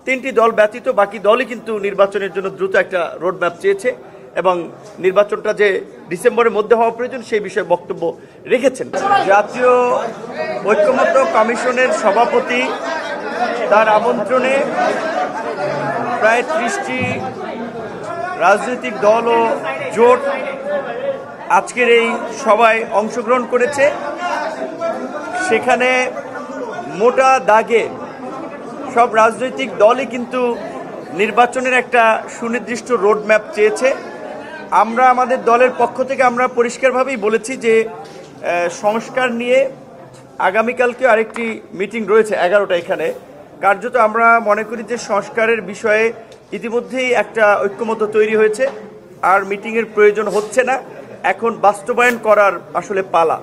তিনটি দল ব্যতীত বাকি দলই কিন্তু নির্বাচনের জন্য দ্রুত একটা রোডম্যাপ চেয়েছে এবং নির্বাচনটা যে ডিসেম্বরের মধ্যে হওয়া প্রয়োজন সেই বিষয়ে বক্তব্য রেখেছেন। জাতীয় ঐক্যমত্য কমিশনের সভাপতি তার আমন্ত্রণে প্রায় 30টি রাজনৈতিক দল ও জোট আজকের এই সভায় অংশগ্রহণ করেছে। সেখানে মোটা দাগে সব রাজনৈতিক দলই কিন্তু নির্বাচনের একটা সুনির্দিষ্ট রোডম্যাপ চেয়েছে। আমরা আমাদের দলের পক্ষ থেকে আমরা পরিষ্কারভাবেই বলেছি যে সংস্কার নিয়ে আগামীকালকে আরেকটি মিটিং রয়েছে 11টা। এখানে কার্যত আমরা মনে করি যে সংস্কারের বিষয়ে ইতিমধ্যেই একটা ঐক্যমত্য তৈরি হয়েছে, আর মিটিংয়ের প্রয়োজন হচ্ছে না। এখন বাস্তবায়ন করার আসলে পালা।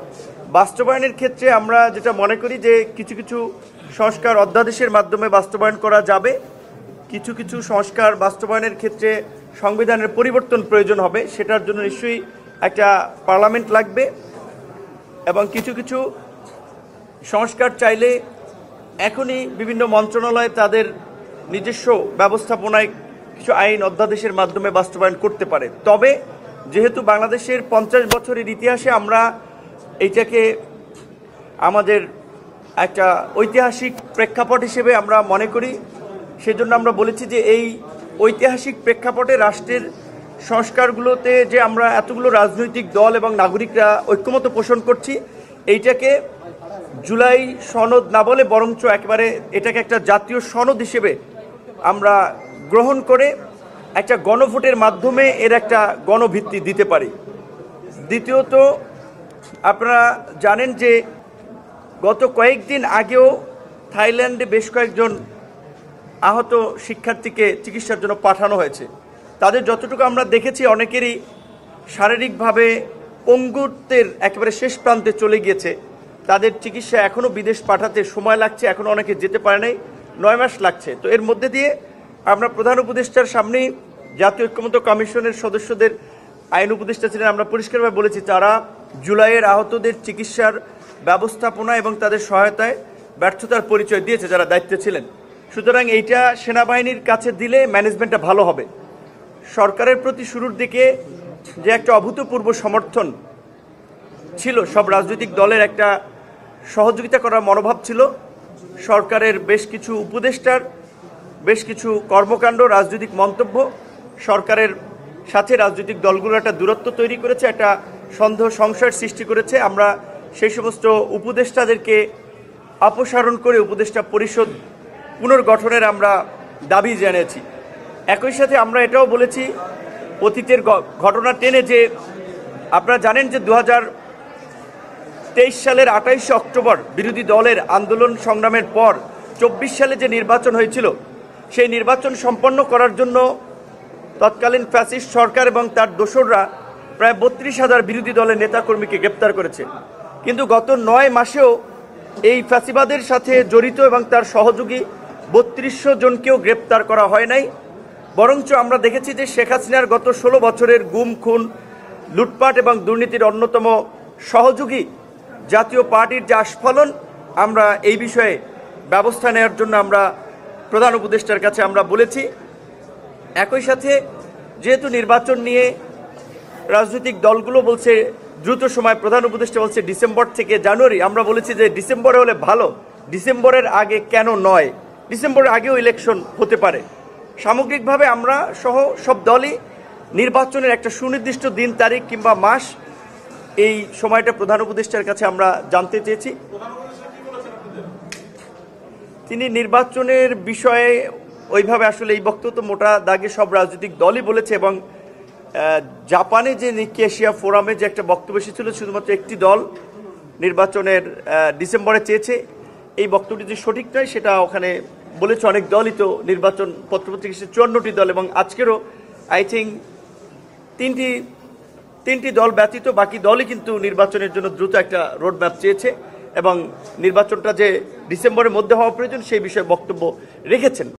বাস্তবায়নের ক্ষেত্রে আমরা যেটা মনে করি যে কিছু কিছু সংস্কার অধ্যাদেশের মাধ্যমে বাস্তবায়ন করা যাবে, কিছু কিছু সংস্কার বাস্তবায়নের ক্ষেত্রে সংবিধানের পরিবর্তন প্রয়োজন হবে, সেটার জন্য নিশ্চয়ই একটা পার্লামেন্ট লাগবে, এবং কিছু কিছু সংস্কার চাইলে এখনই বিভিন্ন মন্ত্রণালয় তাদের নিজস্ব ব্যবস্থাপনায় কিছু আইন অধ্যাদেশের মাধ্যমে বাস্তবায়ন করতে পারে। তবে যেহেতু বাংলাদেশের 50 বছরের ইতিহাসে আমরা এইটাকে আমাদের একটা ঐতিহাসিক প্রেক্ষাপট হিসেবে আমরা মনে করি, সেজন্য আমরা বলেছি যে এই ঐতিহাসিক প্রেক্ষাপটে রাষ্ট্রের সংস্কারগুলোতে যে আমরা এতগুলো রাজনৈতিক দল এবং নাগরিকরা ঐক্যমত্য পোষণ করছি, এইটাকে জুলাই সনদ না বলে বরঞ্চ একেবারে এটাকে একটা জাতীয় সনদ হিসেবে আমরা গ্রহণ করে একটা গণভোটের মাধ্যমে এর একটা গণভিত্তি দিতে পারি। দ্বিতীয়ত, আপনারা জানেন যে গত কয়েকদিন আগেও থাইল্যান্ডে বেশ কয়েকজন আহত শিক্ষার্থীকে চিকিৎসার জন্য পাঠানো হয়েছে। তাদের যতটুকু আমরা দেখেছি অনেকেরই শারীরিকভাবে পঙ্গুত্বের একেবারে শেষ প্রান্তে চলে গিয়েছে। তাদের চিকিৎসা এখনও বিদেশ পাঠাতে সময় লাগছে, এখনও অনেকে যেতে পারে নাই, 9 মাস লাগছে। তো এর মধ্যে দিয়ে আমরা প্রধান উপদেষ্টার সামনেই জাতীয় ঐক্যমত্য কমিশনের সদস্যদের আইন উপদেষ্টা ছিলেন, আমরা পরিষ্কারভাবে বলেছি তারা জুলাইয়ের আহতদের চিকিৎসার ব্যবস্থাপনা এবং তাদের সহায়তায় ব্যর্থতার পরিচয় দিয়েছে যারা দায়িত্বে ছিলেন। সুতরাং এইটা সেনাবাহিনীর কাছে দিলে ম্যানেজমেন্টটা ভালো হবে। সরকারের প্রতি শুরুর দিকে যে একটা অভূতপূর্ব সমর্থন ছিল, সব রাজনৈতিক দলের একটা সহযোগিতা করার মনোভাব ছিল, সরকারের বেশ কিছু উপদেষ্টার বেশ কিছু কর্মকাণ্ড, রাজনৈতিক মন্তব্য সরকারের সাথে রাজনৈতিক দলগুলো একটা দূরত্ব তৈরি করেছে, একটা সন্দেহ সংশয়ের সৃষ্টি করেছে। আমরা সেই সমস্ত উপদেষ্টাদেরকে অপসারণ করে উপদেষ্টা পরিষদ পুনর্গঠনের আমরা দাবি জানিয়েছি। একই সাথে আমরা এটাও বলেছি অতীতের ঘটনা টেনে যে আপনারা জানেন যে 2023 সালের 28 অক্টোবর বিরোধী দলের আন্দোলন সংগ্রামের পর 24 সালে যে নির্বাচন হয়েছিল, সেই নির্বাচন সম্পন্ন করার জন্য তৎকালীন ফ্যাসিস্ট সরকার এবং তার দোসররা প্রায় 32,000 বিরোধী দলের নেতাকর্মীকে গ্রেপ্তার করেছে। কিন্তু গত 9 মাসেও এই ফ্যাসিবাদের সাথে জড়িত এবং তার সহযোগী 3200 জনকেও গ্রেপ্তার করা হয় নাই। বরঞ্চ আমরা দেখেছি যে শেখ হাসিনার গত 16 বছরের গুম, খুন, লুটপাট এবং দুর্নীতির অন্যতম সহযোগী জাতীয় পার্টির যে আস্ফালন, আমরা এই বিষয়ে ব্যবস্থা নেওয়ার জন্য আমরা প্রধান উপদেষ্টার কাছে আমরা বলেছি। একই সাথে যেহেতু নির্বাচন নিয়ে রাজনৈতিক দলগুলো বলছে দ্রুত সময়, প্রধান উপদেষ্টা বলছে ডিসেম্বর থেকে জানুয়ারি, আমরা বলেছি যে ডিসেম্বরে হলে ভালো, ডিসেম্বরের আগে কেন নয়, ডিসেম্বরের আগেও ইলেকশন হতে পারে। সামগ্রিকভাবে আমরা সহ সব দলই নির্বাচনের একটা সুনির্দিষ্ট দিন, তারিখ কিংবা মাস, এই সময়টা প্রধান উপদেষ্টার কাছে আমরা জানতে চেয়েছি। তিনি নির্বাচনের বিষয়ে ওইভাবে আসলে এই বক্তব্য মোটা দাগে সব রাজনৈতিক দলই বলেছে, এবং জাপানে যে নিকি এশিয়া ফোরামে যে একটা বক্তব্য এসেছিল শুধুমাত্র একটি দল নির্বাচনের ডিসেম্বরে চেয়েছে, এই বক্তব্যটি যে সঠিক নয় সেটা ওখানে বলেছে অনেক দলই। তো নির্বাচন পত্রপত্রিকা 54টি দল, এবং আজকেরও আই থিঙ্ক তিনটি দল ব্যতীত বাকি দলই কিন্তু নির্বাচনের জন্য দ্রুত একটা রোডম্যাপ চেয়েছে এবং নির্বাচনটা যে ডিসেম্বরের মধ্যে হওয়া প্রয়োজন সেই বিষয়ে বক্তব্য রেখেছেন।